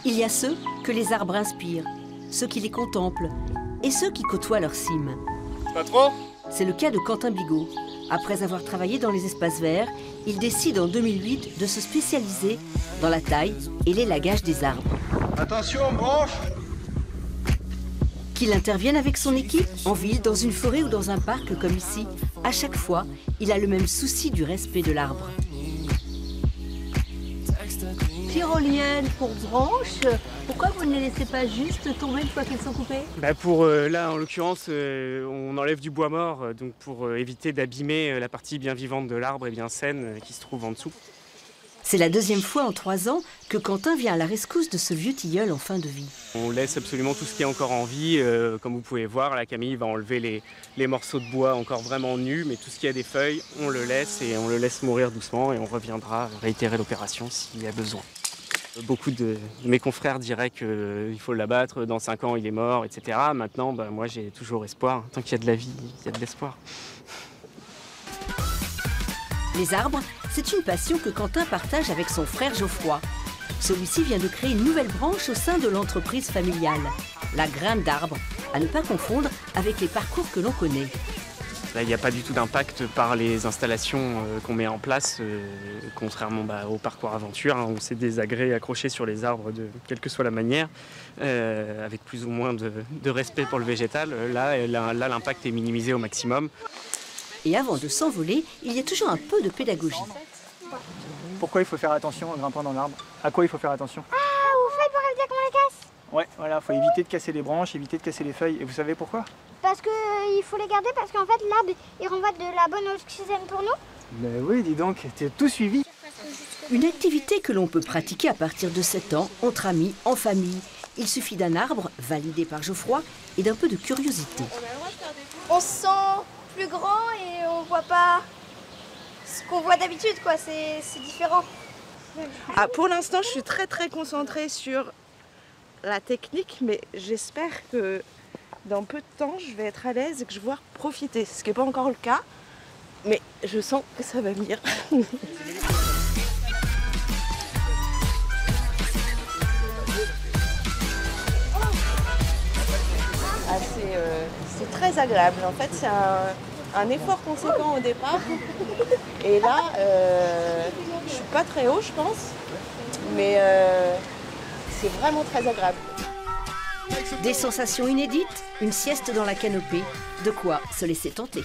Il y a ceux que les arbres inspirent, ceux qui les contemplent et ceux qui côtoient leur cime. Pas trop ? C'est le cas de Quentin Bigot. Après avoir travaillé dans les espaces verts, il décide en 2008 de se spécialiser dans la taille et l'élagage des arbres. Attention, branche! Qu'il intervienne avec son équipe, en ville, dans une forêt ou dans un parc comme ici, à chaque fois, il a le même souci du respect de l'arbre. Tyrolienne pour branches, pourquoi vous ne les laissez pas juste tomber une fois qu'elles sont coupées? Là, en l'occurrence, on enlève du bois mort, donc pour éviter d'abîmer la partie bien vivante de l'arbre et bien saine qui se trouve en dessous. C'est la deuxième fois en 3 ans que Quentin vient à la rescousse de ce vieux tilleul en fin de vie. On laisse absolument tout ce qui est encore en vie. Comme vous pouvez voir, la Camille va enlever les morceaux de bois encore vraiment nus, mais tout ce qui a des feuilles, on le laisse et on le laisse mourir doucement et on reviendra réitérer l'opération s'il y a besoin. Beaucoup de mes confrères diraient qu'il faut l'abattre, dans 5 ans il est mort, etc. Maintenant, moi j'ai toujours espoir. Tant qu'il y a de la vie, il y a de l'espoir. Les arbres, c'est une passion que Quentin partage avec son frère Geoffroy. Celui-ci vient de créer une nouvelle branche au sein de l'entreprise familiale, la graine d'arbre, à ne pas confondre avec les parcours que l'on connaît. Là, il n'y a pas du tout d'impact par les installations qu'on met en place, contrairement au parcours aventure, où c'est des agrès accrochés sur les arbres, de quelle que soit la manière, avec plus ou moins de respect pour le végétal. Là, l'impact est minimisé au maximum. Et avant de s'envoler, il y a toujours un peu de pédagogie. Pourquoi il faut faire attention en grimpant dans l'arbre? À quoi il faut faire attention? Ah, vous faites pour éviter qu'on les casse? Ouais, voilà, il faut éviter de casser les branches, éviter de casser les feuilles. Et vous savez pourquoi? Parce qu'il faut les garder, parce qu'en fait l'arbre il renvoie de la bonne oxygène pour nous. Ben oui, dis donc, t'as tout suivi. Une activité que l'on peut pratiquer à partir de 7 ans, entre amis, en famille. Il suffit d'un arbre, validé par Geoffroy, et d'un peu de curiosité. On se sent plus grand et on voit pas ce qu'on voit d'habitude, quoi. C'est différent. Ah, pour l'instant, je suis très concentrée sur la technique, mais j'espère que dans peu de temps, je vais être à l'aise et que je vais pouvoir profiter. Ce qui n'est pas encore le cas, mais je sens que ça va venir. C'est très agréable. En fait, c'est un effort conséquent au départ. Et là, je suis pas très haut, je pense, mais c'est vraiment très agréable. Des sensations inédites, une sieste dans la canopée, de quoi se laisser tenter.